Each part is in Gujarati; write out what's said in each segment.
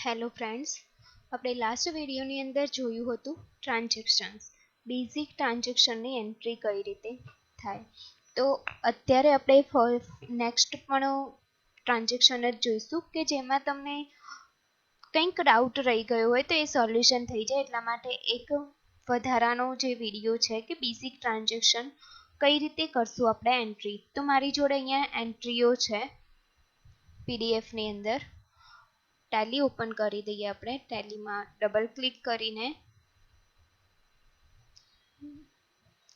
હેલો ફ્રેન્ડ્સ, આપણે લાસ્ટ વિડીયોની અંદર જોયું હતું ટ્રાન્ઝેક્શન્સ, બેઝિક ટ્રાન્ઝેક્શનની એન્ટ્રી કઈ રીતે થાય. તો અત્યારે આપણે નેક્સ્ટ પણ ટ્રાન્ઝેક્શન જ જોઈશું કે જેમાં તમને કંઈક ડાઉટ રહી ગયો હોય તો એ સોલ્યુશન થઈ જાય. એટલા માટે એક વધારાનો જે વિડીયો છે કે બેઝિક ટ્રાન્ઝેક્શન કઈ રીતે કરશું આપણે એન્ટ્રી. તો મારી જોડે અહીંયા એન્ટ્રીઓ છે પીડીએફની અંદર. ટેલી ઓપન કરી દઈએ. આપણે ટેલીમાં ડબલ ક્લિક કરીને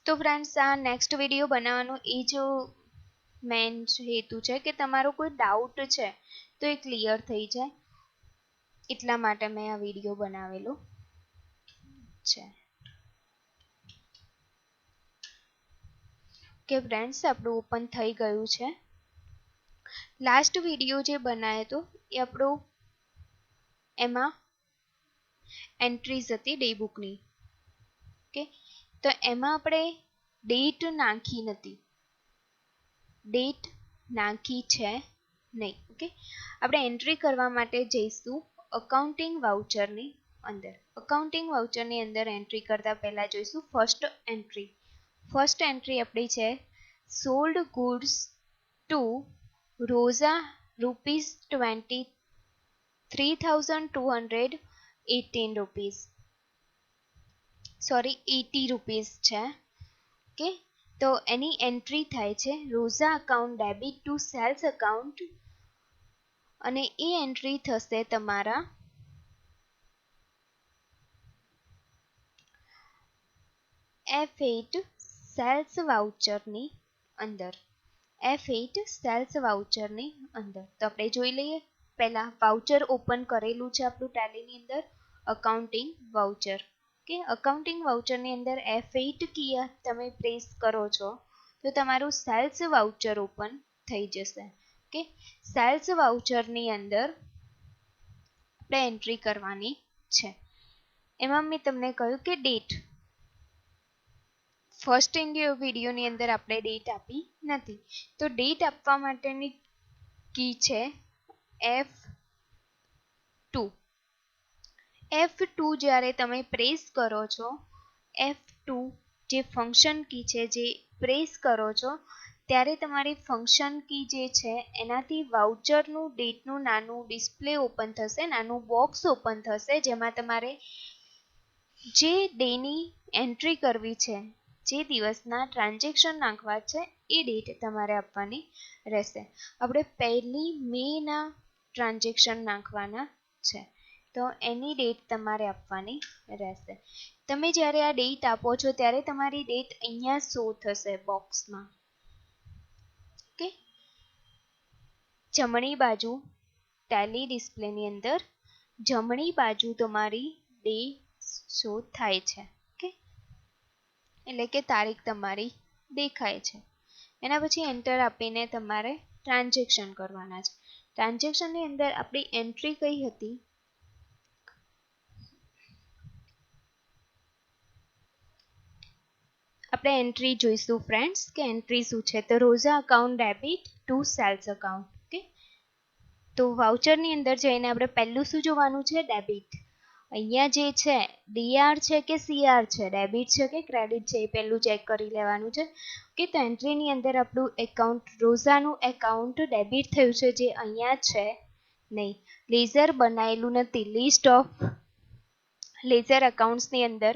તો ફ્રેન્ડ્સ આ નેક્સ્ટ વિડીયો બનાવવાનો એ જ મેઇન હેતુ છે કે તમારો કોઈ ડાઉટ છે તો એ ક્લિયર થઈ જાય. એટલા માટે મેં આ વિડીયો બનાવેલો છે કે ફ્રેન્ડ્સ આપણું ઓપન થઈ ગયું છે. લાસ્ટ વિડીયો જે બનાવ્યો હતો એ આપણો એમાં એન્ટ્રીઝ હતી ડે બુકની. ઓકે, તો એમાં આપણે ડેટ નાખી નથી, ડેટ નાખી છે નહીં. ઓકે, આપણે એન્ટ્રી કરવા માટે જઈશું અકાઉન્ટિંગ વાઉચરની અંદર. અકાઉન્ટિંગ વાઉચરની અંદર એન્ટ્રી કરતા પહેલા જોઈશું ફર્સ્ટ એન્ટ્રી. ફર્સ્ટ એન્ટ્રી આપણી છે sold goods to Roza ₹23,218 rupees, sorry 80 rupees છે. ઓકે, તો એની એન્ટ્રી થાય છે Roza account debit to sales account અને એ એન્ટ્રી થશે તમારા F8 સેલ્સ વાઉચરની અંદર. F8 સેલ્સ વાઉચરની અંદર તો આપણે જોઈ લઈએ. પહેલા વાઉચર ઓપન કરેલું છે આપણું ટેલીની અંદર, અકાઉન્ટિંગ વાઉચર. કે અકાઉન્ટિંગ વાઉચરની અંદર F8 કી તમે પ્રેસ કરો છો તો તમારું સેલ્સ વાઉચર ઓપન થઈ જશે. કે સેલ્સ વાઉચરની અંદર આપણે એન્ટ્રી કરવાની છે. એમાં મેં તમને કહ્યું કે ડેટ ફર્સ્ટ વિડીયોની અંદર આપણે ડેટ આપી નથી, તો ડેટ આપવા માટેની કી છે F2. F2 જ્યારે તમે પ્રેસ કરો છો, F2 જે ફંક્શન કી છે જે પ્રેસ કરો છો ત્યારે તમારી ફંક્શન કી જે છે એનાથી વાઉચરનું ડેટનું નાનું ડિસ્પ્લે ઓપન થશે, નાનું બોક્સ ઓપન થશે જેમાં તમારે જે ડેની એન્ટ્રી કરવી છે, જે દિવસના ટ્રાન્ઝેક્શન નાખવા છે એ ડેટ તમારે આપવાની રહેશે. આપણે 1 મેના ટ્રાન્ઝેક્શન નાખવાના છે તો એની ડેટ તમારે આપવાની રહેશે. તમે જ્યારે આ ડેટ આપો છો ત્યારે તમારી ડેટ અહીંયા શો થશે બોક્સમાં. ઓકે, જમણી બાજુ ટેલી ડિસ્પ્લેની અંદર જમણી બાજુ તમારી ડે શો થાય છે. ઓકે, એટલે કે તારીખ તમારી દેખાય છે. એના પછી એન્ટર આપીને તમારે ટ્રાન્ઝેક્શન કરવાના છે. ટ્રાન્ઝેક્શનની અંદર આપણી એન્ટ્રી કઈ હતી? આપણે એન્ટ્રી જોઈશું ફ્રેન્ડ્સ કે એન્ટ્રી શું છે. તો Roza account debit to sales account. Okay, તો વાઉચરની અંદર જઈને આપણે પહેલું શું જોવાનું છે? ડેબિટ. અહીંયા જે છે ડીઆર છે કે સીઆર છે, ડેબિટ છે કે ક્રેડિટ છે, એ પહેલું ચેક કરી લેવાનું છે. ઓકે, તો એન્ટ્રીની અંદર આપણું એકાઉન્ટ રોઝાનું એકાઉન્ટ ડેબિટ થયું છે જે અહીંયા છે નહીં. લેઝર બનાવેલું નથી, લિસ્ટ ઓફ લેઝર અકાઉન્ટ્સની અંદર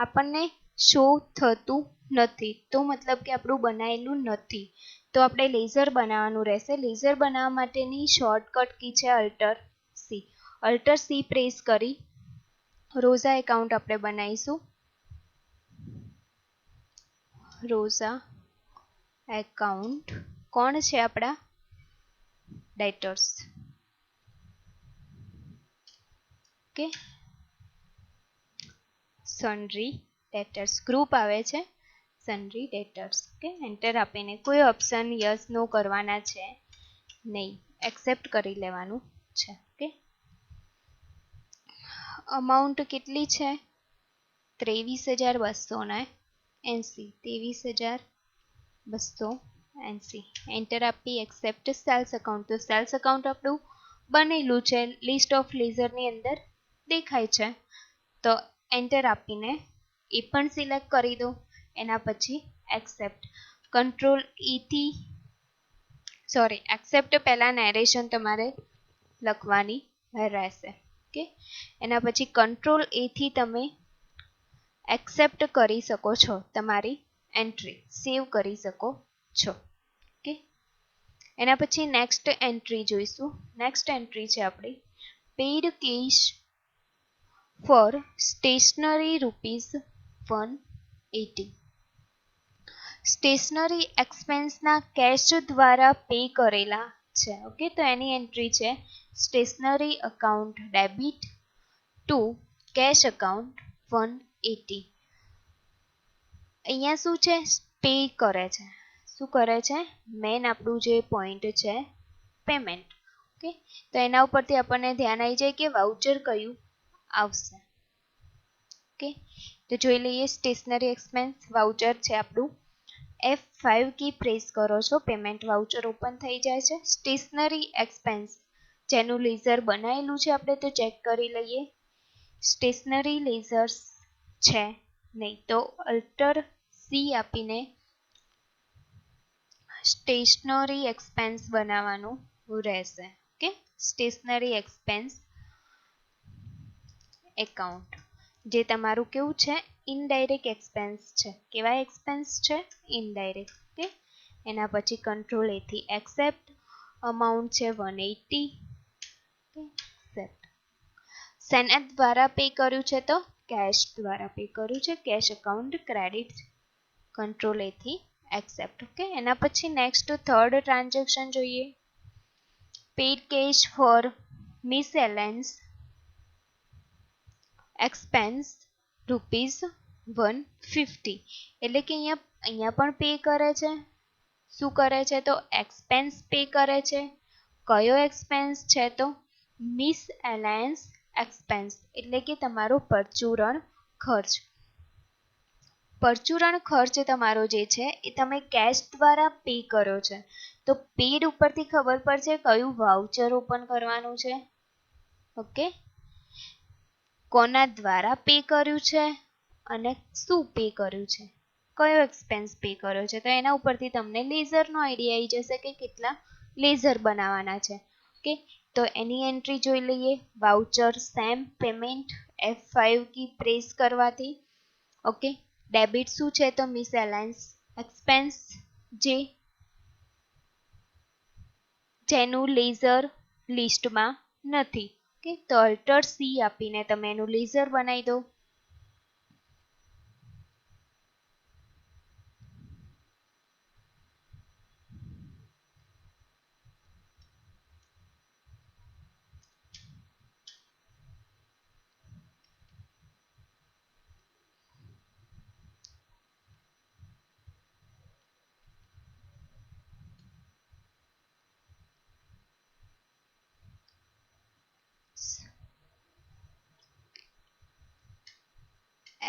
આપણને શો થતું નથી, તો મતલબ કે આપણું બનાવેલું નથી. તો આપણે લેઝર બનાવવાનું રહેશે. લેઝર બનાવવા માટેની શોર્ટકટ કી છે alter C. Alter C press કરી રોઝા એકાઉન્ટ આપણે બનાવીશું. રોઝા એકાઉન્ટ કોણ છે? આપણા ડેટર્સ. ઓકે, સન્ડ્રી ડેટર્સ ગ્રુપ આવે છે, સન્ડ્રી ડેટર્સ. ઓકે, એન્ટર આપીને કોઈ ઓપ્શન યસ નો કરવાના છે નહીં, એક્સેપ્ટ કરી લેવાનું છે. ઓકે, અમાઉન્ટ કેટલી છે? 23,280. 23,280. એન્ટર આપી એક્સેપ્ટ સેલ્સ અકાઉન્ટ. તો સેલ્સ અકાઉન્ટ આપણું બનેલું છે, લિસ્ટ ઓફ લેઝરની અંદર દેખાય છે. તો એન્ટર આપીને એ પણ સિલેક્ટ કરી દો. એના પછી એક્સેપ્ટ, કંટ્રોલ ઈથી એક્સેપ્ટ પહેલાં નેરેશન તમારે લખવાની રહેશે. ઓકે, એના પછી કંટ્રોલ એથી તમે એક્સેપ્ટ કરી શકો છો, તમારી એન્ટ્રી સેવ કરી શકો છો. ઓકે, એના પછી નેક્સ્ટ એન્ટ્રી જોઈશું. નેક્સ્ટ એન્ટ્રી છે આપણી paid cash for stationery ₹180. Stationery એક્સપેન્સના કેશ દ્વારા પે કરેલા છે. ઓકે, તો એની એન્ટ્રી છે stationery account debit to cash account 180. અહીંયા શું છે, પે કરે છે. શું કરે છે, મેન આપણું જે પોઈન્ટ છે પેમેન્ટ. ઓકે, તો એના ઉપરથી આપણને ધ્યાન આવી જાય કે વાઉચર કયું આવશે. ઓકે, તો જોઈ લઈએ. સ્ટેશનરી એક્સપેન્સ વાઉચર છે આપણું. F5 કી પ્રેસ કરો છો, પેમેન્ટ વાઉચર ઓપન થઈ જાય છે. સ્ટેશનરી એક્સપેન્સ જેનું લેઝર બનાવેલું છે આપણે તો ચેક કરી લઈએ. સ્ટેશનરી લેઝર્સ છે નહીં, તો અલ્ટર સી આપીને સ્ટેશનરી એક્સપેન્સ બનાવવાનું રહેશે. ઓકે, સ્ટેશનરી એક્સપેન્સ એકાઉન્ટ જે તમારું કેવું છે, ઇનડાયરેક્ટ એક્સપેન્સ છે. કેવા એક્સપેન્સ છે, ઇનડાયરેક્ટ. ઓકે, એના પછી કંટ્રોલ એથી એક્સેપ્ટ, અમાઉન્ટ છે 180. એક્સેપ્ટ, શેના દ્વારા પે કર્યું છે, તો કેશ દ્વારા પે કર્યું છે, કેશ અકાઉન્ટ ક્રેડિટ. કંટ્રોલ એથી એક્સેપ્ટ. ઓકે, એના પછી નેક્સ્ટ થર્ડ ટ્રાન્ઝેક્શન જોઈએ. Paid cash for miscellaneous expense ₹150. એટલે કે અહીંયા પણ પે કરે છે. શું કરે છે, તો એક્સપેન્સ પે કરે છે. કયો એક્સપેન્સ છે, તો મિસએલેન્સ એક્સપેન્સ એટલે કે તમારો પરચુરણ ખર્ચ. પરચુરણ ખર્ચ તમારો જે છે એ તમે કેશ દ્વારા પે કર્યો છે. તો પેડ ઉપરથી ખબર પડશે કયું વાઉચર ઓપન કરવાનું છે. ઓકે, કોના દ્વારા પે કર્યું છે અને શું પે કર્યું છે, કયો એક્સપેન્સ પે કર્યો છે. તો એના ઉપરથી તમને લેઝરનો આઈડિયા આવી જશે કે કેટલા લેઝર બનાવવાના છે. ઓકે, તો એની એન્ટ્રી જોઈ લઈએ. Voucher same payment F5 key press કરવાથી. ઓકે, ડેબિટ શું છે, તો મિસએલાઇન્સ એક્સપેન્સ જેનું લેઝર લિસ્ટમાં નથી. ઓકે, તો અલ્ટર સી આપીને તમે એનું લેઝર બનાવી દો.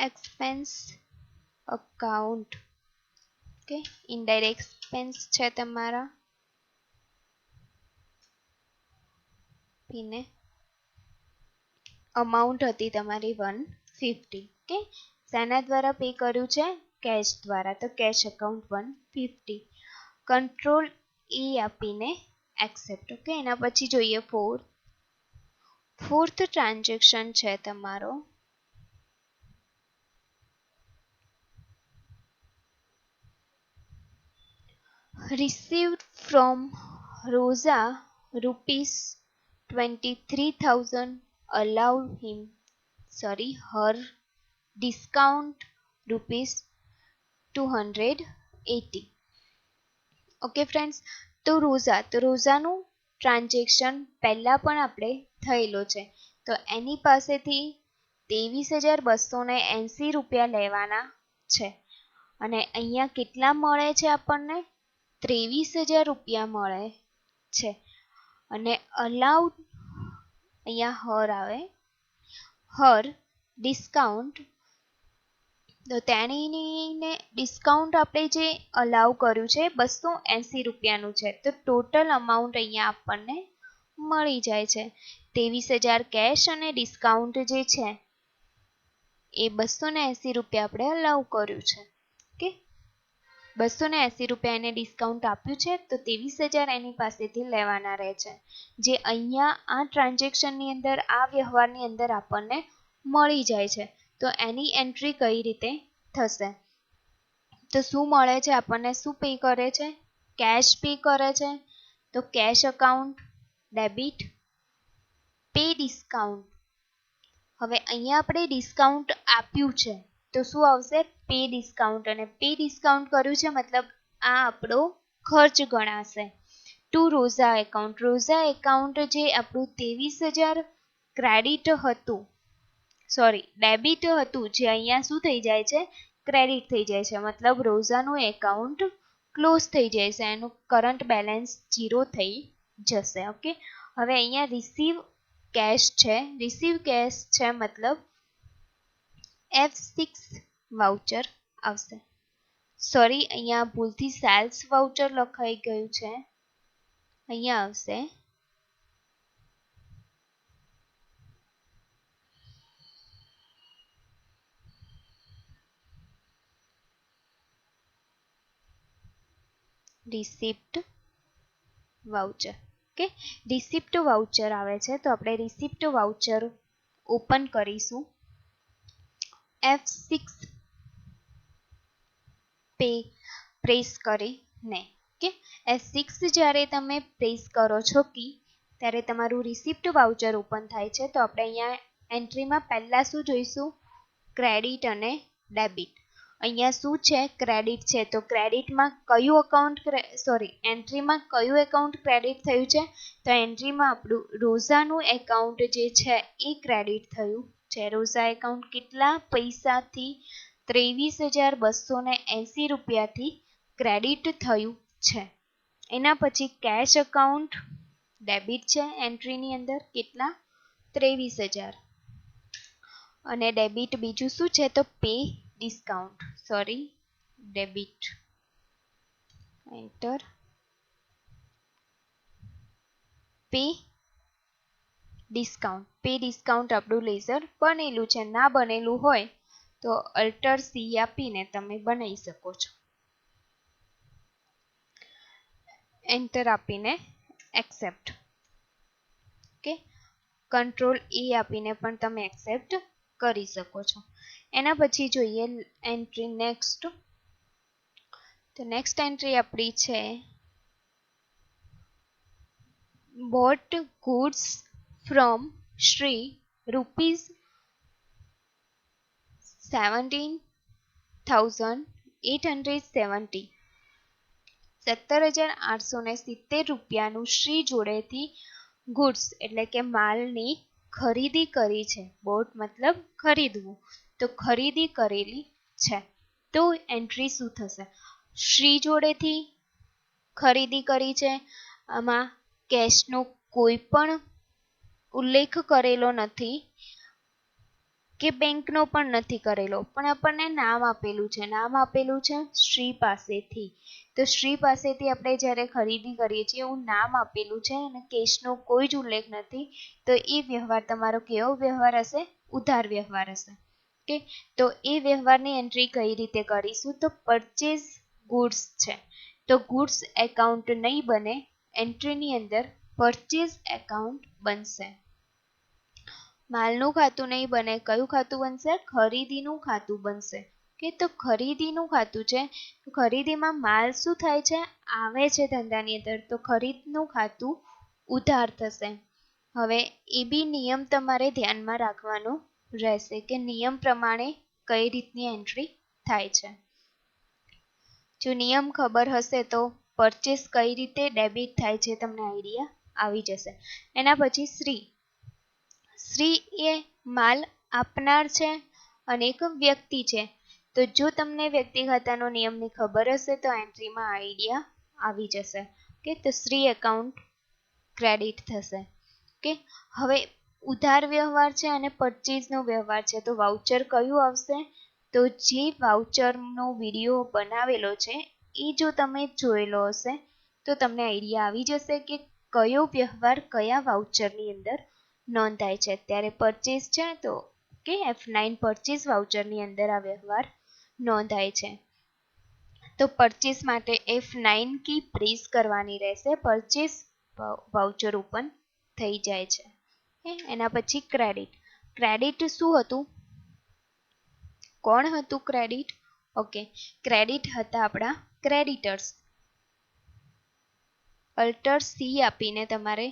Expense account. Okay, indirect expense છે તમારા. પીને અમાઉન્ટ હતી તમારી 150. ઓકે, શેના દ્વારા પે કર્યું છે, કેશ દ્વારા, તો કેશ અકાઉન્ટ 150. કંટ્રોલ એ આપીને એક્સેપ્ટ. ઓકે, એના પછી જોઈએ ફોર્થ ટ્રાન્ઝેક્શન છે તમારો. received from Rosa ₹23,000 allow her discount ₹280. Okay friends, તો રોઝાનું ટ્રાન્ઝેક્શન પહેલાં પણ આપણે થયેલો છે. તો એની પાસેથી ₹23,280 લેવાના છે. અને અહીંયા કેટલા મળે છે આપણને, ₹23,000 મળે છે. અને અલાઉડ અહીંયા હર આવે, હર ડિસ્કાઉન્ટ. તો તેણીને ડિસ્કાઉન્ટ આપણે જે અલાઉ કર્યું છે ₹280 છે. તો ટોટલ અમાઉન્ટ અહીંયા આપણને મળી જાય છે. 23,000 કેશ અને ડિસ્કાઉન્ટ જે છે એ 280 રૂપિયા આપણે અલાઉ કર્યું છે. ઓકે, 280 રૂપિયા એને ડિસ્કાઉન્ટ આપ્યું છે, તો 23,000 એની પાસેથી લેવાના રહે છે, જે અહીંયા આ ટ્રાન્ઝેક્શનની અંદર, આ વ્યવહારની અંદર આપણને મળી જાય છે. તો એની એન્ટ્રી કઈ રીતે થશે? તો શું મળે છે આપણને? શું પે કરે છે? કેશ પે કરે છે. તો cash account debit, pay discount. હવે અહીંયા આપણે ડિસ્કાઉન્ટ આપ્યું છે, તો શું આવશે? Pay discount. અને પે ડિસ્કાઉન્ટ કર્યું છે મતલબ આ આપણો ખર્ચ ગણાશે. To Roza account. Roza account જે આપણું 23,000 ક્રેડિટ હતું, સોરી ડેબિટ હતું, જે અહીંયા શું થઈ જાય છે? ક્રેડિટ થઈ જાય છે. મતલબ રોઝાનું એકાઉન્ટ ક્લોઝ થઈ જાય છે, એનું કરંટ બેલેન્સ 0 થઈ જશે. ઓકે, હવે અહીંયા રિસીવ કેશ છે. રિસીવ કેશ છે મતલબ F6 વાઉચર આવશે. સોરી, અહીંયા ભૂલથી સેલ્સ વાઉચર લખાઈ ગયું છે. અહીંયા આવશે receipt voucher. Okay, receipt voucher આવે છે, તો આપણે રિસિપ્ટ વાઉચર ઓપન કરીશું. F6 પે પ્રેસ કરીને. ઓકે, F6 જ્યારે તમે પ્રેસ કરો છો કી, ત્યારે તમારું રિસિપ્ટ વાઉચર ઓપન થાય છે. તો આપણે અહીંયા એન્ટ્રીમાં પહેલાં શું જોઈશું? ક્રેડિટ અને ડેબિટ. અહીંયા શું છે? ક્રેડિટ છે, તો ક્રેડિટમાં કયું અકાઉન્ટ, સોરી એન્ટ્રીમાં કયું એકાઉન્ટ ક્રેડિટ થયું છે? તો એન્ટ્રીમાં આપણું રોઝાનું એકાઉન્ટ જે છે એ ક્રેડિટ થયું છે. રોઝા એકાઉન્ટ કેટલા પૈસાથી? 23,280 રૂપિયાથી ક્રેડિટ થયું છે. એના પછી કેશ અકાઉન્ટ ડેબિટ છે એન્ટ્રીની અંદર, કેટલા? 23,000. અને ડેબિટ બીજું શું છે? તો pay discount, sorry debit, enter. Pay discount. Pay discount આપણું લેઝર બનેલું છે. ના બનેલું હોય તો અલ્ટર સી આપીને તમે બનાવી શકો છો. એન્ટર આપીને એક્સેપ્ટ. ઓકે, કંટ્રોલ એ આપીને પણ તમે એક્સેપ્ટ કરી શકો છો. એના પછી જોઈએ એન્ટ્રી નેક્સ્ટ. તો નેક્સ્ટ એન્ટ્રી આપણી છે બોટ ગુડ્સ ફ્રોમ શ્રી ₹17,870. 17,870 રૂપિયાનું શ્રી જોડેથી ગુડ્સ એટલે કે માલની ખરીદી કરી છે. બોટ મતલબ ખરીદવું, તો ખરીદી કરેલી છે. તો એન્ટ્રી શું થશે? શ્રી જોડેથી ખરીદી કરી છે. આમાં કેશનો કોઈ પણ ઉલ્લેખ કરેલો નથી કે બેંકનો પણ નથી કરેલો, પણ આપણને નામ આપેલું છે. નામ આપેલું છે શ્રી પાસેથી. તો શ્રી પાસેથી આપણે જ્યારે ખરીદી કરીએ છીએ એવું નામ આપેલું છે અને કેશનો કોઈ જ ઉલ્લેખ નથી, તો એ વ્યવહાર તમારો કેવો વ્યવહાર હશે? ઉધાર વ્યવહાર હશે. ઓકે, તો એ વ્યવહારની એન્ટ્રી કઈ રીતે કરીશું? તો પરચેઝ ગુડ્સ છે, તો ગુડ્સ એકાઉન્ટ નહીં બને, એન્ટ્રીની અંદર પરચેઝ એકાઉન્ટ બનશે. માલનું ખાતું નહીં બને, કયું ખાતું બનશે? ખરીદીનું ખાતું બનશે. કે તો ખરીદીનું ખાતું છે, તો ખરીદીમાં માલ શું થાય છે? આવે છે ધંધાની અંદર, તો ખરીદનું ખાતું ઉધાર થશે. હવે એ બી નિયમ તમારે ધ્યાનમાં રાખવાનો રહેશે કે નિયમ પ્રમાણે કઈ રીતની એન્ટ્રી થાય છે. જો નિયમ ખબર હશે તો પરચેસ કઈ રીતે ડેબિટ થાય છે તમને આઈડિયા આવી જશે. એના પછી શ્રી. શ્રી એ માલ આપનાર છે અને એક વ્યક્તિ છે. તો જો તમને વ્યક્તિ ખાતાનો નિયમની ખબર હશે તો એન્ટ્રીમાં આઈડિયા આવી જશે કે તો શ્રી એકાઉન્ટ ક્રેડિટ થશે. કે હવે ઉધાર વ્યવહાર છે અને પરચેઝનો વ્યવહાર છે, તો વાઉચર કયું આવશે? તો જે વાઉચરનો વિડીયો બનાવેલો છે એ જો તમે જોયેલો હશે તો તમને આઈડિયા આવી જશે કે કયો વ્યવહાર કયા વાઉચરની અંદર નોંધાય છે. અત્યારે પરચેસ છે તો કે F9 પરચેસ વાઉચરની અંદર આ વ્યવહાર નોંધાય છે. તો પરચેસ માટે F9 કી પ્રેસ કરવાની રહેશે. પરચેસ વાઉચર ઓપન થઈ જાય છે. એના પછી ક્રેડિટ. ક્રેડિટ શું હતું? કોણ હતું ક્રેડિટ? ઓકે, ક્રેડિટ હતા આપણા ક્રેડિટર્સ. અલ્ટર સી આપીને તમારે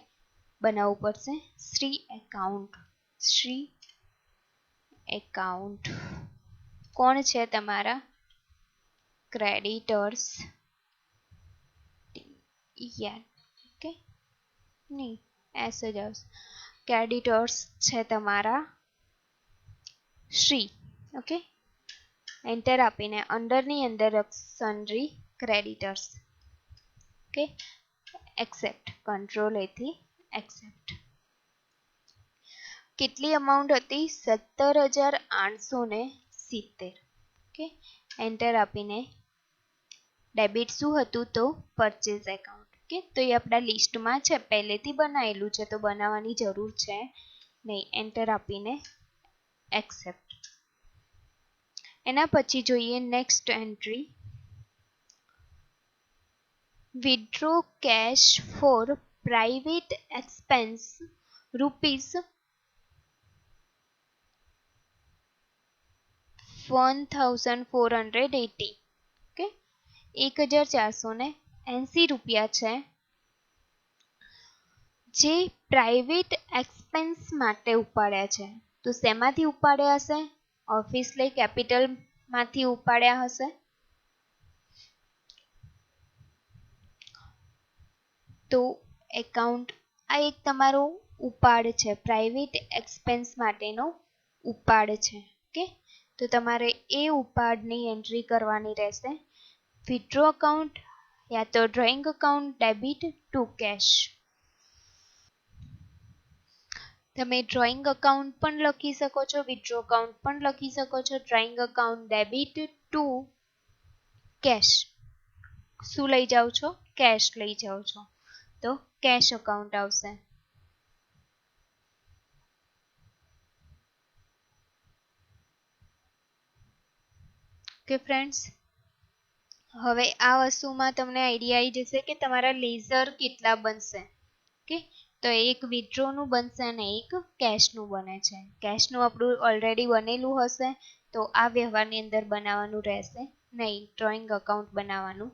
બનાવવું પડશે. શ્રી એકાઉન્ટ. શ્રી એકાઉન્ટ કોણ છે તમારા ક્રેડિટર્સ? ઓકે, નહીં એસ જ આવશે. ક્રેડિટર્સ છે તમારા શ્રી. ઓકે, એન્ટર આપીને અંડરની અંદર સન્ડ્રી ક્રેડિટર્સ. Okay, accept. કંટ્રોલ એથી એક્સેપ્ટ. કેટલી અમાઉન્ટ હતી? 17,870. ઓકે, એન્ટર આપીને ડેબિટ શું હતું? તો પરચેસ એકાઉન્ટ. ઓકે, તો એ આપણા લિસ્ટમાં છે, પહેલેથી બનાવેલું છે તો બનાવવાની જરૂર છે નહીં. એન્ટર આપીને એક્સેપ્ટ. એના પછી જોઈએ next entry. Withdraw cash for private expense ₹1,480. Okay, 1,480 રૂપિયા છે જે પ્રાઇવેટ એક્સપેન્સ માટે ઉપાડ્યા છે. તો શેમાંથી ઉપાડ્યા હશે? ઓફિસલી કેપિટલ માંથી ઉપાડ્યા હશે. તો એકાઉન્ટ આ એક તમારો ઉપાડ છે, પ્રાઇવેટ એક્સપેન્સ માટેનો ઉપાડ છે. ઓકે, તો તમારે એ ઉપાડની એન્ટ્રી કરવાની રહેશે. વિથડ્રો અકાઉન્ટ યા તો drawing account debit to cash. તમે ડ્રોઈંગ અકાઉન્ટ પણ લખી શકો છો, વિથડ્રો અકાઉન્ટ પણ લખી શકો છો. Drawing account debit to cash. શું લઈ જાઓ છો? કેશ લઈ જાઓ છો તો કેશ અકાઉન્ટ આવશે. ઓકે ફ્રેન્ડ્સ, હવે આ વસ્તુમાં તમને આઈડિયા આવી જશે કે તમારા લેઝર કેટલા બનશે. ઓકે, તો એક વિથડ્રોનું બનશે અને એક કેશનું બને છે. કેશનું આપણું ઓલરેડી બનેલું હશે તો આ વ્યવહારની અંદર બનાવવાનું રહેશે નહીં, ડ્રોઈંગ અકાઉન્ટ બનાવવાનું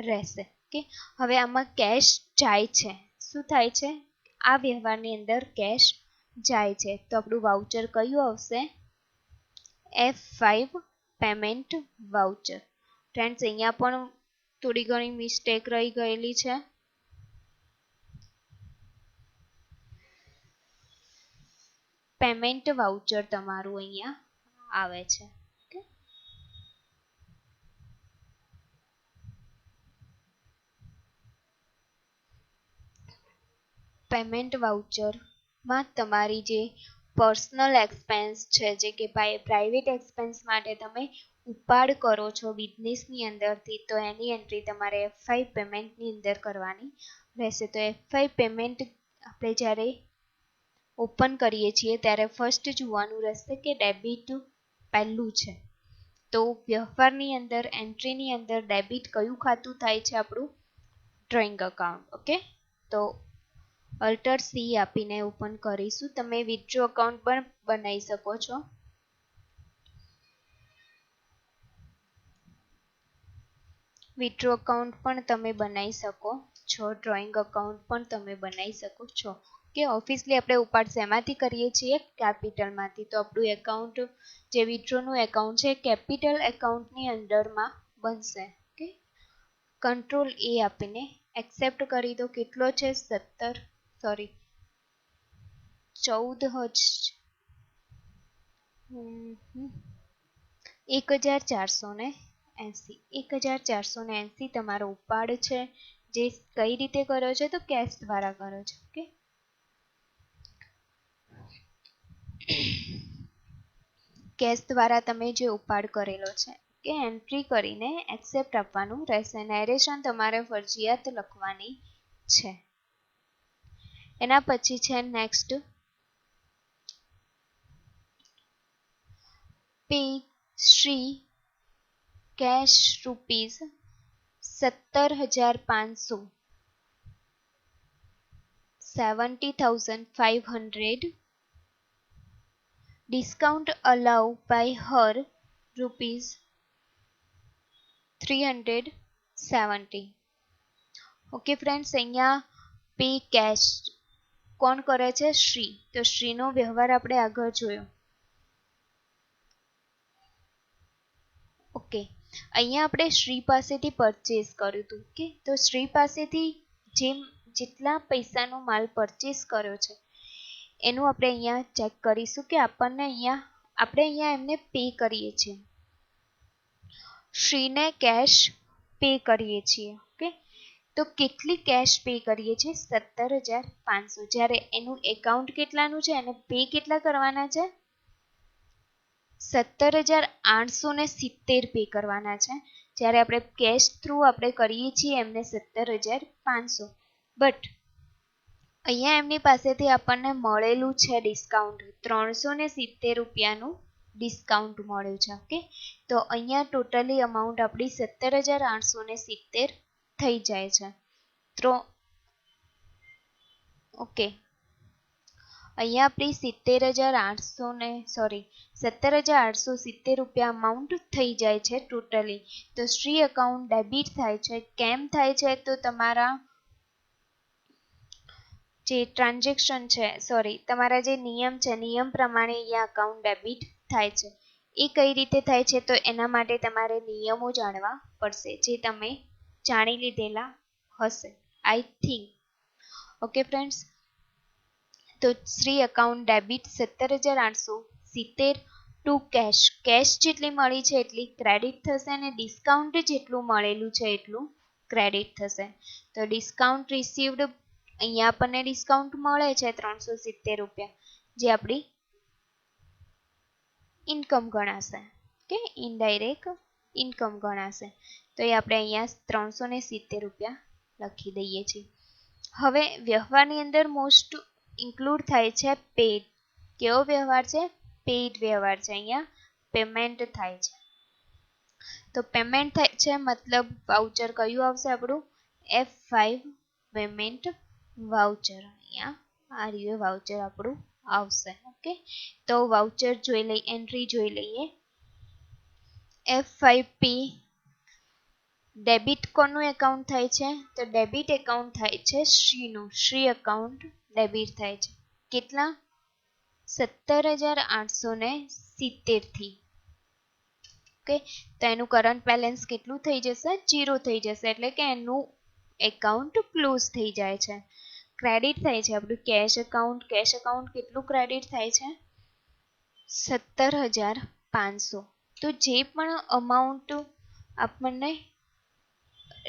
રહેશે. ઓકે, હવે આમાં કેશ જાય છે. શું થાય છે? આ વ્યવહારની અંદર કેશ જાય છે તો આપણું વાઉચર કયું આવશે? F5 payment voucher. ફ્રેન્ડ્સ, અહીંયા પણ થોડી ઘણી મિસ્ટેક રહી ગયેલી છે. પેમેન્ટ વાઉચર તમારું અહીંયા આવે છે. ઓકે, પેમેન્ટ વાઉચરમાં તમારી જે પર્સનલ એક્સપેન્સ છે, જે કે પ્રાઇવેટ એક્સપેન્સ માટે તમે ઉપાડ કરો છો બિઝનેસની અંદરથી, તો એની એન્ટ્રી તમારે F5 પેમેન્ટની અંદર કરવાની રહેશે. તો F5 પેમેન્ટ આપણે જ્યારે ઓપન કરીએ છીએ ત્યારે ફર્સ્ટ જોવાનું રહેશે કે ડેબિટ પહેલું છે. તો વ્યવહારની અંદર એન્ટ્રીની અંદર ડેબિટ કયું ખાતું થાય છે? આપણું ડ્રોઈંગ અકાઉન્ટ. ઓકે, તો અલ્ટર સી આપીને ઓપન કરીશું. તમે વિથડ્રો અકાઉન્ટ પણ બનાવી શકો છો. વિથડ્રો અકાઉન્ટ પણ તમે બનાવી શકો છો. ડ્રોઈંગ અકાઉન્ટ પણ તમે બનાવી શકો છો. કે ઓફિસલી આપણે ઉપાડ શેમાંથી કરીએ છીએ? કેપિટલમાંથી. તો આપણું એકાઉન્ટ જે વિથડ્રોનું એકાઉન્ટ છે કેપિટલ એકાઉન્ટની અંડરમાં બનશે. ઓકે, કંટ્રોલ એ આપીને એક્સેપ્ટ કરી દો. કેટલો છે? 1,480 તમારો ઉપાડ છે, જે કઈ રીતે કર્યો છે? તો કેશ દ્વારા કર્યો છે. ઓકે, કેશ દ્વારા તમે જે ઉપાડ કરેલો છે કે એન્ટ્રી કરીને એક્સેપ્ટ આપવાનું રહેશે. નેરેશન તમારે ફરજિયાત લખવાની છે. એના પછી છે next pay Shri cash rupees 17,500 70,500 discount allowed by her rupees 370. Okay friends, અહીંયા પે કેશ કોણ કરે છે? શ્રી. તો શ્રીનો વ્યવહાર આપણે આગળ જોયો. ઓકે, અહીંયા આપણે શ્રી પાસેથી પરચેસ કર્યું હતું. ઓકે, તો શ્રી પાસેથી જેટલા પૈસાનો માલ પરચેસ કર્યો છે એનું આપણે અહીંયા ચેક કરીશું કે આપણે અહીંયા એમને પે કરીએ છીએ, શ્રીને કેશ પે કરીએ છીએ. ઓકે, તો કેટલી કેશ પે કરીએ છીએ? 17,500. જ્યારે એનું એકાઉન્ટ કેટલાનું છે, એને પે કેટલા કરવાના છે? 17,870 પે કરવાના છે. જ્યારે આપણે કેશ થ્રુ આપણે કરીએ છીએ એમને 17,500. બટ અહીંયા એમની પાસેથી આપણને મળેલું છે ડિસ્કાઉન્ટ 370 રૂપિયાનું ડિસ્કાઉન્ટ મળ્યું છે. ઓકે, તો અહીંયા ટોટલી અમાઉન્ટ આપણી 17,870 થઈ જાય છે. ઓકે, અહીંયા આપણી 17,870 રૂપિયા અમાઉન્ટ થઈ જાય છે ટોટલી. તો શ્રી એકાઉન્ટ ડેબિટ થાય છે. કેમ થાય છે? તો તમારા જે ટ્રાન્ઝેક્શન છે, તમારા જે નિયમ છે, નિયમ પ્રમાણે અહીંયા અકાઉન્ટ ડેબિટ થાય છે. એ કઈ રીતે થાય છે? તો એના માટે તમારે નિયમો જાણવા પડશે, જે તમે જાણી લીધેલા હશે આઈ થિંક. ઓકે ફ્રેન્ડ્સ, તો Shri account debit 17,870 to cash. Cash જેટલી મળી છે એટલી ક્રેડિટ થશે અને ડિસ્કાઉન્ટ જેટલું મળેલું છે એટલું ક્રેડિટ થશે. તો ડિસ્કાઉન્ટ રિસીવ્ડ, અહીંયા આપણને ડિસ્કાઉન્ટ મળે છે 370 રૂપિયા, જે આપણી ઇન્કમ ગણાશે. કે ઇનડાયરેક્ટ ઇન્કમ ગણાશે. તો એ આપણે અહીંયા 370 રૂપિયા લખી દઈએ છીએ. હવે વ્યવહારની અંદર મોસ્ટ ઇન્ક્લુડ થાય છે પેડ. કેવો વ્યવહાર છે? પેડ વ્યવહાર છે. અહીંયા પેમેન્ટ થાય છે. તો પેમેન્ટ થાય છે મતલબ વાઉચર કયું આવશે આપણું? F5 payment voucher. અહીંયા આ રહ્યું વાઉચર આપણું આવશે. ઓકે, તો વાઉચર જોઈ લઈએ, એન્ટ્રી જોઈ લઈએ. F5P ડેબિટ કોનું એકાઉન્ટ થાય છે? તો ડેબિટ એકાઉન્ટ થાય છે શ્રીનું. શ્રી એકાઉન્ટ ડેબિટ થાય છે. કેટલા? 17,870 થી. ઓકે, તો એનું કરંટ બેલેન્સ કેટલું થઈ જશે? 0 થઈ જશે. એટલે કે એનું એકાઉન્ટ ક્લોઝ થઈ જાય છે. ક્રેડિટ થાય છે આપણું કેશ એકાઉન્ટ. કેશ એકાઉન્ટ કેટલું ક્રેડિટ થાય છે? 17,500. તો જે પણ અમાઉન્ટ આપણને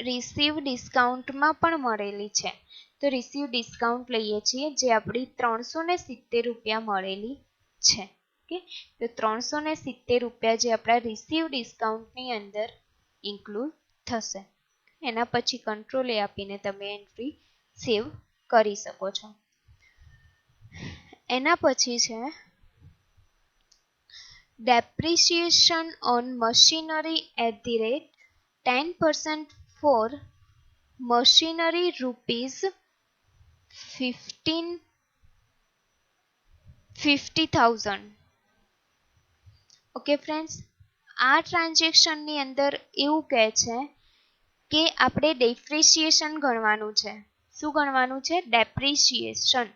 રિસીવ ડિસ્કાઉન્ટમાં પણ મળેલી છે, તો રિસીવ ડિસ્કાઉન્ટ લઈએ છીએ, જે આપણી 370 રૂપિયા મળેલી છે. ઓકે, તો 370 રૂપિયા જે આપણા રિસીવ ડિસ્કાઉન્ટની અંદર ઇન્ક્લુડ થશે. એના પછી કંટ્રોલ એ આપીને તમે એન્ટ્રી સેવ કરી શકો છો. એના પછી છે depreciation on machinery at the rate 10% for machinery rupees 50,000. Okay friends, આ ટ્રાન્ઝેક્શનની અંદર એવું કહે છે કે આપણે ડેપ્રિસિએશન ગણવાનું છે. શું ગણવાનું છે? ડેપ્રિસિએશન.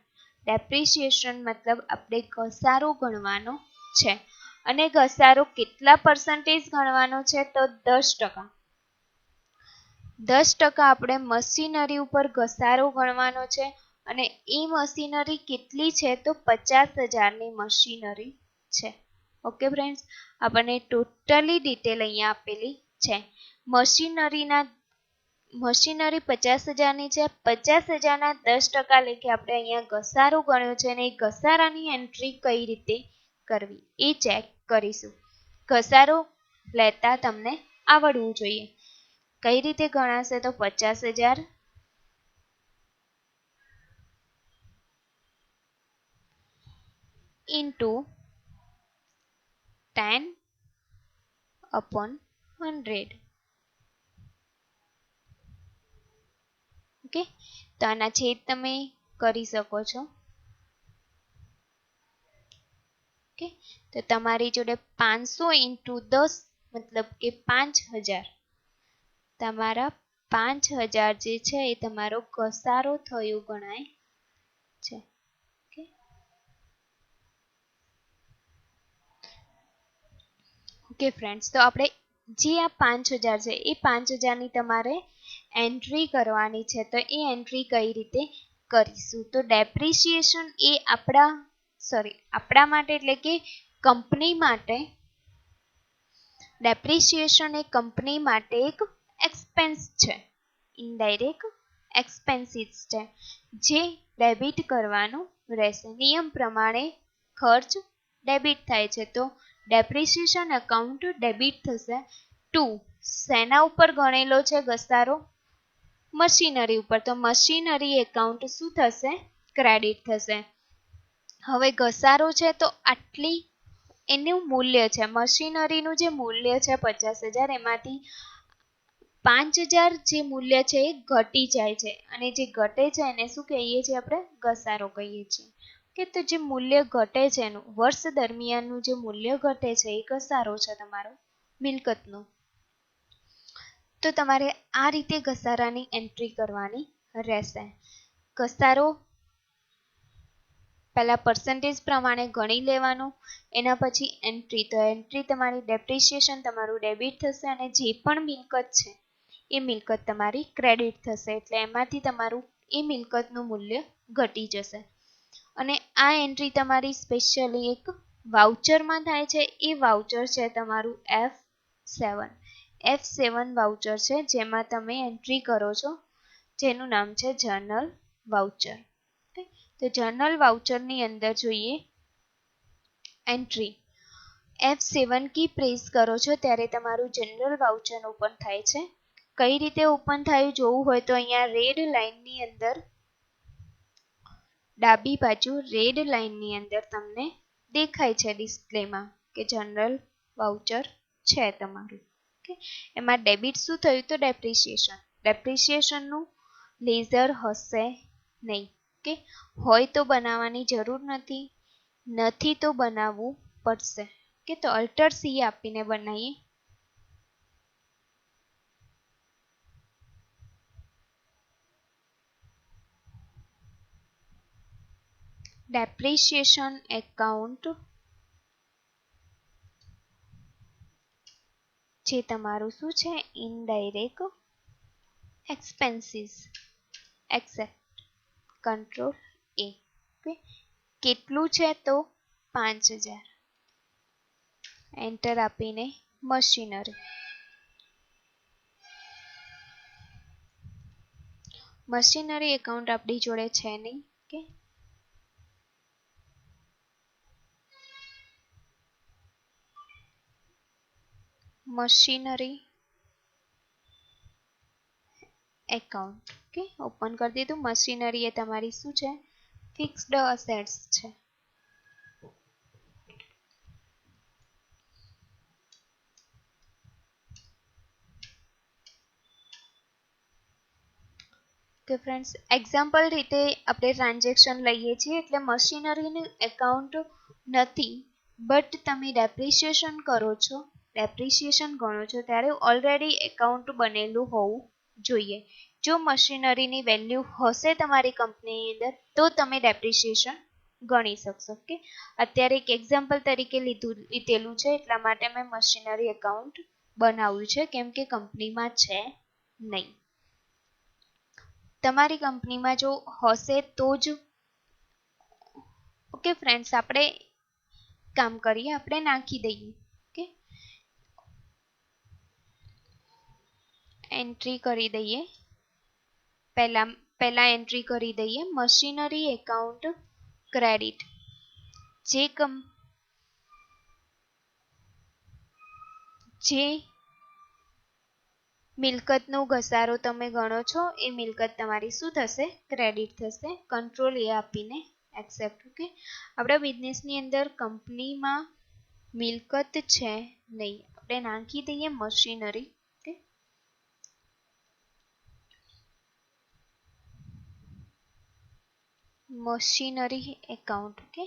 ડેપ્રિસિએશન મતલબ આપણે ઘસારો ગણવાનો છે. અને ઘસારો કેટલા પર્સન્ટેજ ગણવાનો છે? તો 10%. 10% આપણે મશીનરી ઉપર ઘસારો ગણવાનો છે. અને એ મશીનરી કેટલી છે? તો 50,000ની મશીનરી છે. ઓકે ફ્રેન્ડ્સ, આપણને ટોટલી ડિટેલ અહીંયા આપેલી છે. મશીનરી 50,000ની છે. 50,000ના 10% લેખે આપણે અહીંયા ઘસારો ગણ્યો છે. અને એ ઘસારાની એન્ટ્રી કઈ રીતે કરવી એ ચેક કરીશું. ઘસારો લેતા તમને આવડવું જોઈએ. કઈ રીતે ગણાશે? તો 50,000 ઇન્ટુ 10/100. ઓકે, તો આના છેદ તમે કરી શકો છો. ઓકે, તો તમારી જોડે 500 ઇન્ટુ 10 મતલબ કે 5000. તમારા 5000 જે છે એ તમારો ઘસારો થયો ગણાય છે. ઓકે ફ્રેન્ડ્સ, તો આપણે જે આ 5000 છે એ 5000 ની તમારે એન્ટ્રી કરવાની છે. તો એ એન્ટ્રી કઈ રીતે કરીશું? તો ડેપ્રિસિએશન એ આપણા માટે એટલે કે કંપની માટે ડેપ્રિસિએશન એ કંપની માટે એક એક્સપેન્સ છે, ઇનડાયરેક્ટ એક્સપેન્સીસ છે, જે ડેબિટ કરવાનું રહેશે. નિયમ પ્રમાણે ખર્ચ ડેબિટ થાય છે, તો ડેપ્રિસિએશન એકાઉન્ટ ડેબિટ થશે ટુ શેના ઉપર ગણેલો છે ઘસારો? મશીનરી ઉપર. તો મશીનરી એકાઉન્ટ શું થશે? ક્રેડિટ થશે. હવે ઘસારો છે તો આટલી એનું મૂલ્ય છે, મશીનરીનું જે મૂલ્ય છે 50,000, એમાંથી 5000 જે મૂલ્ય છે એ ઘટી જાય છે, અને જે ઘટે છે એને શું કહીએ છીએ? આપણે ઘસારો કહીએ છીએ. કે તો જે મૂલ્ય ઘટે છે એનું વર્ષ દરમિયાનનું જે મૂલ્ય ઘટે છે એ ઘસારો છે તમારો મિલકતનો. તો તમારે આ રીતે ઘસારાની એન્ટ્રી કરવાની રહેશે. ઘસારો પહેલા પર્સન્ટેજ પ્રમાણે ગણી લેવાનું, એના પછી એન્ટ્રી. તો એન્ટ્રી તમારી ડેપ્રિસિએશન તમારું ડેબિટ થશે, અને જે પણ મિલકત છે એ મિલકત તમારી ક્રેડિટ થશે. એટલે એમાંથી તમારું એ મિલકતનું મૂલ્ય ઘટી જશે. અને આ એન્ટ્રી તમારી સ્પેશિયલી એક વાઉચરમાં થાય છે. એ વાઉચર છે તમારું F7 વાઉચર છે, જેમાં તમે એન્ટ્રી કરો છો, જેનું નામ છે જર્નલ વાઉચર. તો જર્નલ વાઉચરની અંદર જોઈએ એન્ટ્રી. F7 કી પ્રેસ કરો છો ત્યારે તમારું જનરલ વાઉચર ઓપન થાય છે. કઈ રીતે ઓપન થયું જોવું હોય તો અહીંયા રેડ લાઇનની અંદર, ડાબી બાજુ રેડ લાઇનની અંદર તમને દેખાય છે ડિસ્પ્લેમાં કે જનરલ વાઉચર છે તમારું. ઓકે, એમાં ડેબિટ શું થયું? તો ડેપ્રિસિએશનનું લેઝર હશે નહીં. કે હોય તો બનાવવાની જરૂર નથી તો બનાવવું પડશે. કે તો અલ્ટર સી આપીને બનાવીએ. ડેપ્રિસિએશન એકાઉન્ટ જે તમારું શું છે? Indirect expenses. એક્સેપ્ટ કંટ્રોલ એ. કેટલું છે? તો 5000. એન્ટર આપીને મશીનરી એકાઉન્ટ આપણી જોડે છે નહીં. કે મશીનરી એકાઉન્ટ ઓપન કરી દીધું. મશીનરી એ તમારી શું છે? ફિક્સ્ડ અસેટ્સ છે. કે ફ્રેન્ડ્સ, એક્ઝામ્પલ રીતે આપણે ટ્રાન્ઝેક્શન લઈએ છીએ, એટલે મશીનરીનું એકાઉન્ટ નથી, બટ તમે ડેપ્રિસિએશન કરો છો, ડેપ્રિસિએશન ગણો છો ત્યારે ઓલરેડી એકાઉન્ટ બનેલું હોવું જોઈએ. જો મશીનરીની વેલ્યુ હશે તમારી કંપનીની અંદર તો તમે ડેપ્રિસિએશન ગણી શકશો. કે અત્યારે એક એક્ઝામ્પલ તરીકે લીધેલું છે, એટલા માટે મેં મશીનરી એકાઉન્ટ બનાવ્યું છે, કેમ કે કંપનીમાં છે નહીં. તમારી કંપનીમાં જો હશે તો જ. ઓકે ફ્રેન્ડ્સ, આપણે કામ કરીએ, આપણે નાખી દઈએ. ઓકે, એન્ટ્રી કરી દઈએ. પહેલા એન્ટ્રી કરી દઈએ મશીનરી એકાઉન્ટ ક્રેડિટ. જે મિલકતનો ઘસારો તમે ગણો છો એ મિલકત તમારી શું થશે? ક્રેડિટ થશે. કંટ્રોલ એ આપીને એક્સેપ્ટ. ઓકે, આપણા બિઝનેસની અંદર કંપનીમાં મિલકત છે નહીં, આપણે નાખી દઈએ machinery. Okay, machinery account. Okay,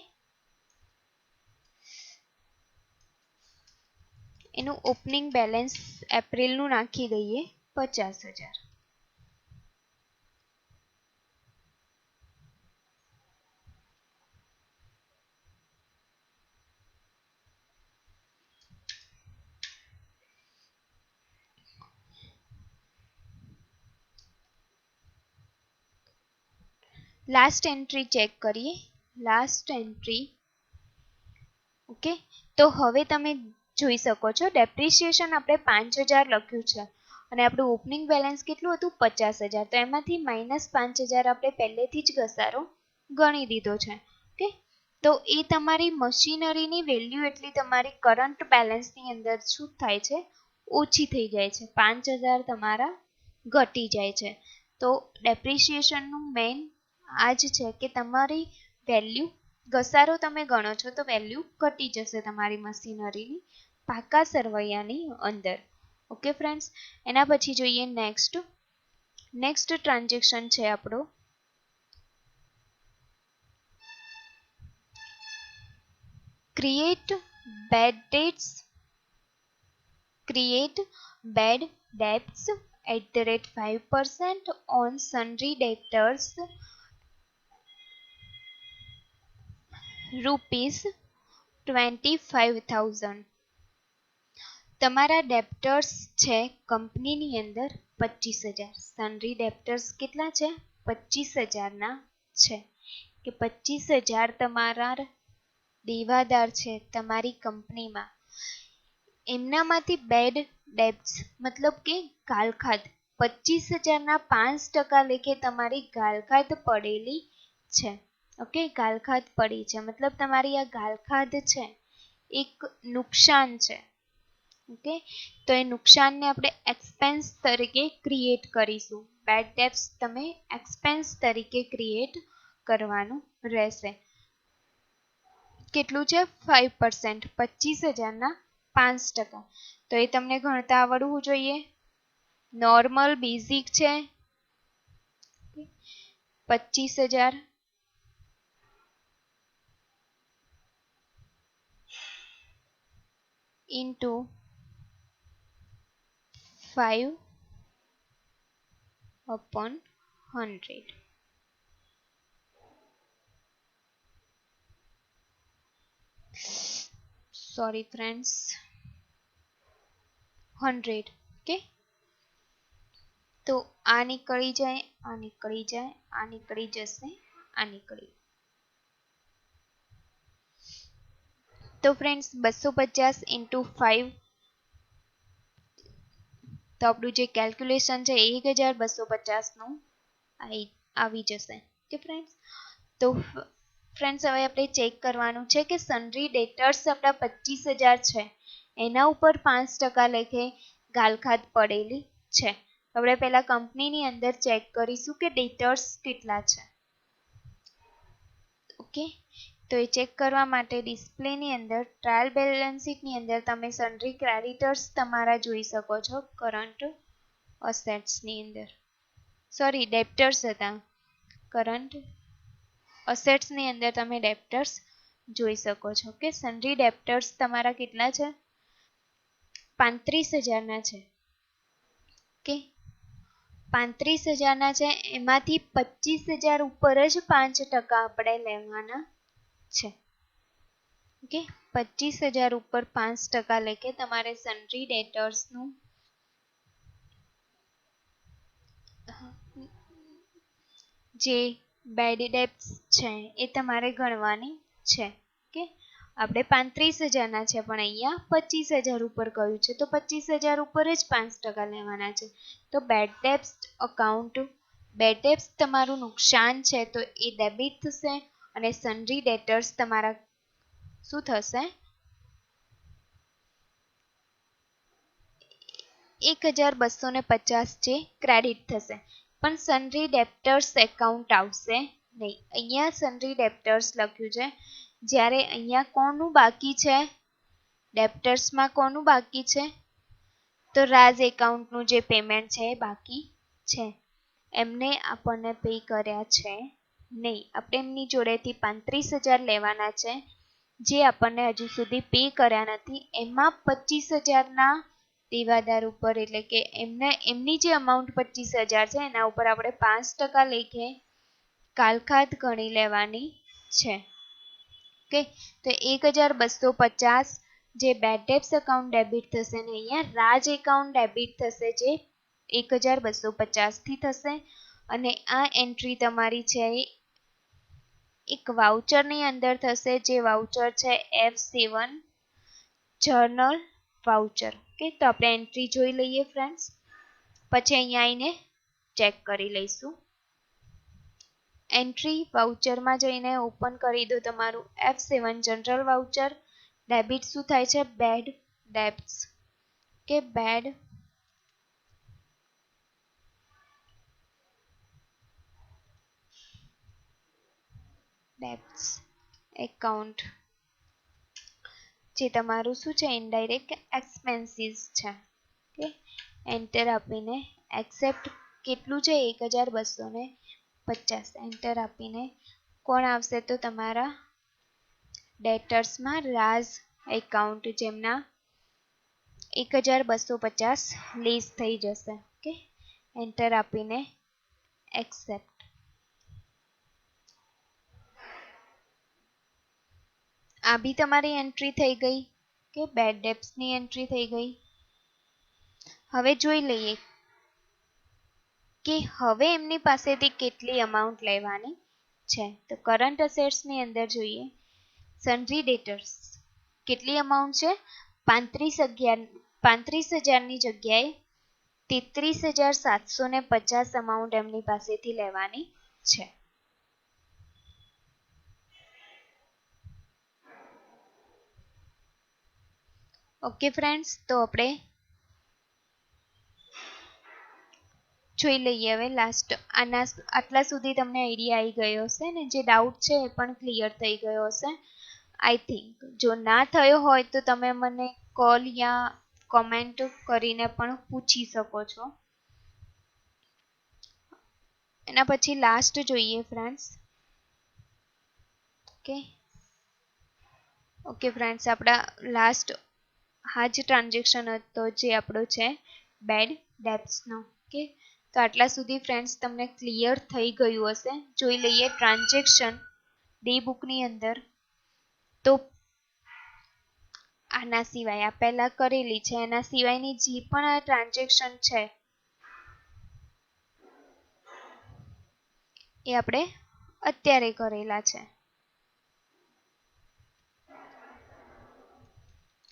એનું ઓપનિંગ બેલેન્સ એપ્રિલનું નાખી દઈએ 50,000. લાસ્ટ એન્ટ્રી ચેક કરીએ. Last entry. ઓકે, તો હવે તમે જોઈ શકો છો ડેપ્રિસિએશન આપણે 5,000 લખ્યું છે અને આપણું ઓપનિંગ બેલેન્સ કેટલું હતું 50,000. તો એમાંથી -5,000 આપણે પહેલેથી જ ઘસારો ગણી દીધો છે. ઓકે, તો એ તમારી મશીનરીની વેલ્યુ એટલી તમારી કરંટ બેલેન્સની અંદર શું થાય છે, ઓછી થઈ જાય છે. 5,000 તમારા ઘટી જાય છે. તો ડેપ્રિસિએશનનું મેઇન આ જ છે કે તમારી વેલ્યુ, ઘસારો તમે ગણો છો તો વેલ્યુ ઘટી જશે તમારી મશીનરીની પાકા સરવૈયાની અંદર. ઓકે ફ્રેન્ડ્સ, એના પછી જોઈએ નેક્સ્ટ ટ્રાન્ઝેક્શન છે આપણો create bed ડેબ્ટ્સ @5% on sundry debtors ₹25,000. તમારા ડેપ્ટર્સ છે કંપનીની અંદર 25,000. સનરી ડેપ્ટર્સ કેટલા છે, 25,000 છે. કે 25,000 તમારા દેવાદાર છે તમારી કંપનીમાં. એમનામાંથી બેડ ડેબ્ટ્સ મતલબ કે ગાલખાત 25,000 5% લેખે તમારી ગાલખાત પડેલી છે. ઓકે, ગાલખાત પડી છે મતલબ તમારી આ ગાલખાત છે એક નુકસાન છે. ઓકે, તો એ નુકસાનને આપણે એક્સપેન્સ તરીકે ક્રિએટ કરીશું. બેડ ડેબ્ટ્સ તમે એક્સપેન્સ તરીકે ક્રિએટ કરવાનું રહેશે. કેટલું છે 5%, 25,000 5%. તો એ તમને ગણતા આવડવું જોઈએ. નોર્મલ બેઝિક છે 25,000 into 5/100. Sorry friends, 100. ઓકે, તો આ નીકળી જાય, આ નીકળી જાય, આ નીકળી જશે, આ નીકળી. તો ફ્રેન્ડ્સ 250 into 5, તો આપણું જે કેલ્ક્યુલેશન છે 1,250 આવી જશે. ઓકે ફ્રેન્ડ્સ, તો ફ્રેન્ડ્સ હવે આપણે ચેક કરવાનું છે કે સનરી ડેટર્સ આપણા 25,000 છે એના ઉપર 5% લેખે ગાલખાત પડેલી છે. આપણે પહેલા કંપનીની અંદર ચેક કરીશું કે ડેટર્સ કેટલા છે. ઓકે, તો એ ચેક કરવા માટે ડિસ્પ્લેની અંદર ટ્રાયલ બેલેન્સ શીટની અંદર તમે સનરી ક્રેડિટર્સ તમારા જોઈ શકો છો કરંટ અસેટ્સની અંદર. સોરી, ડેપ્ટર્સ હતા. કરંટ અસેટ્સની અંદર તમે ડેપ્ટર્સ જોઈ શકો છો કે સનરી ડેપ્ટર્સ તમારા કેટલા છે 35,000 છે. ઓકે, 35,000 છે. એમાંથી 25,000 ઉપર જ 5% આપણે લેવાના છે. ઓકે, 25,000 ઉપર 5% લેકે તમારે સનરી ડેટર્સનું જે બેડ ડેબ્ટ્સ છે એ તમારે ગણવાની છે. ઓકે, આપણે 35,000 છે પણ અહીંયા 25,000 ઉપર કહ્યું છે તો 25,000 ઉપર જ 5% લેવાના છે. તો બેડ ડેબ્ટ્સ અકાઉન્ટ, બેડ ડેબ્ટ્સ તમારું નુકસાન છે તો એ ડેબિટ થશે અને સનરી ડેટર્સ તમારા શું થશે 1,250 જે ક્રેડિટ થશે. પણ સનરી ડેપ્ટર્સ એકાઉન્ટ આવશે નહીં. અહીંયા સન્ડ્રી ડેપ્ટર્સ લખ્યું છે, જ્યારે અહીંયા કોનું બાકી છે, ડેપ્ટર્સમાં કોનું બાકી છે, તો રાજ એકાઉન્ટનું જે પેમેન્ટ છે એ બાકી છે. એમને આપણને પે કર્યા છે નહીં. આપણે એમની જોડેથી 35,000 લેવાના છે, જે આપણને હજુ સુધી પે કર્યા નથી. એમાં 25,000ના દેવાદાર ઉપર, એટલે કે એમની જે અમાઉન્ટ 25,000 છે એના ઉપર આપણે 5% લેખે કાલખાત ગણી લેવાની છે. ઓકે, તો 1,250 જે બેડ ડેબ્ટ્સ અકાઉન્ટ ડેબિટ થશે ને અહીંયા રાજ એકાઉન્ટ ડેબિટ થશે, જે 1,250 થી થશે. અને આ એન્ટ્રી તમારી છે એક વાઉચરની અંદર થશે, જે વાઉચર છે F7 જર્નલ વાઉચર. ઓકે, તો આપણે એન્ટ્રી જોઈ લઈએ ફ્રેન્ડ્સ, પછી અહીંયા આવીને ચેક કરી લઈશું. એન્ટ્રી વાઉચરમાં જઈને ઓપન કરી દો તમારું F7 જનરલ વાઉચર. ડેબિટ શું થાય છે, બેડ ડેબ્ટ્સ, કે બેડ ડેબ્ટ્સ એકાઉન્ટ, જે તમારું શું છે, ઇનડાયરેક્ટ એક્સપેન્સીસ છે. ઓકે, એન્ટર આપીને એક્સેપ્ટ કેટલું છે, 1,250. એન્ટર આપીને કોણ આવશે, તો તમારા ડેટર્સમાં રાજ એકાઉન્ટ, જેમના 1,250 લેસ થઈ જશે. ઓકે, એન્ટર આપીને એક્સેપ્ટ. આ બી તમારી એન્ટ્રી થઈ ગઈ, કે બેડ ડેબ્ટ્સની એન્ટ્રી થઈ ગઈ. હવે જોઈ લઈએ કે હવે એમની પાસેથી કેટલી અમાઉન્ટ લેવાની છે. તો કરંટ અસેટ્સની અંદર જોઈએ, સન્ડ્રી ડેટર્સ કેટલી અમાઉન્ટ છે, 35,000ની જગ્યાએ 33,750 અમાઉન્ટ એમની પાસેથી લેવાની છે. ઓકે ફ્રેન્ડ્સ, તો આપણે જોઈ લઈએ હવે લાસ્ટ. આટલા સુધી તમને આઈડિયા આવી ગયો હશે ને, જે ડાઉટ છે એ પણ ક્લિયર થઈ ગયો હશે આઈ થિંક. જો ના થયો હોય તો તમે મને કોલ યા કોમેન્ટ કરીને પણ પૂછી શકો છો. એના પછી લાસ્ટ જોઈએ ફ્રેન્ડ્સ. ઓકે ફ્રેન્ડ્સ, આપણા લાસ્ટ હા જ ટ્રાન્ઝેક્શન હતો, જે આપણો છે બેડ ડેબ્ટ્સનો. ઓકે, તો આટલા સુધી ફ્રેન્ડ્સ તમને ક્લિયર થઈ ગયું હશે. જોઈ લઈએ ટ્રાન્ઝેક્શન ડે બુકની અંદર. તો આના સિવાય આ પહેલા કરેલી છે, એના સિવાયની જે પણ આ ટ્રાન્ઝેક્શન છે એ આપણે અત્યારે કરેલા છે.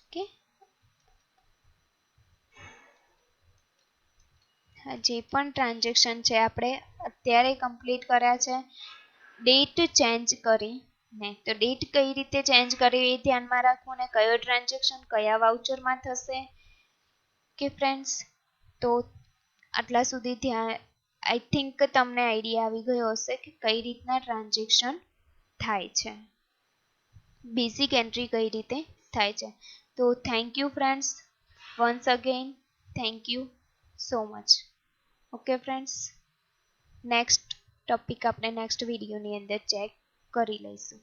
ઓકે, જે પણ ટ્રાન્ઝેક્શન છે આપણે અત્યારે કમ્પ્લીટ કર્યા છે. ડેટ ચેન્જ કરી ને, તો ડેટ કઈ રીતે ચેન્જ કરવી એ ધ્યાનમાં રાખવું, ને કયો ટ્રાન્ઝેક્શન કયા વાઉચરમાં થશે. કે ફ્રેન્ડ્સ, તો આટલા સુધી ધ્યાન, આઈ થિંક તમને આઈડિયા આવી ગયો હશે કે કઈ રીતના ટ્રાન્ઝેક્શન થાય છે, બેઝિક એન્ટ્રી કઈ રીતે થાય છે. તો thank you friends, once again thank you so much. Okay friends, next topic આપણે નેક્સ્ટ વિડીયોની અંદર ચેક કરી લઈશું.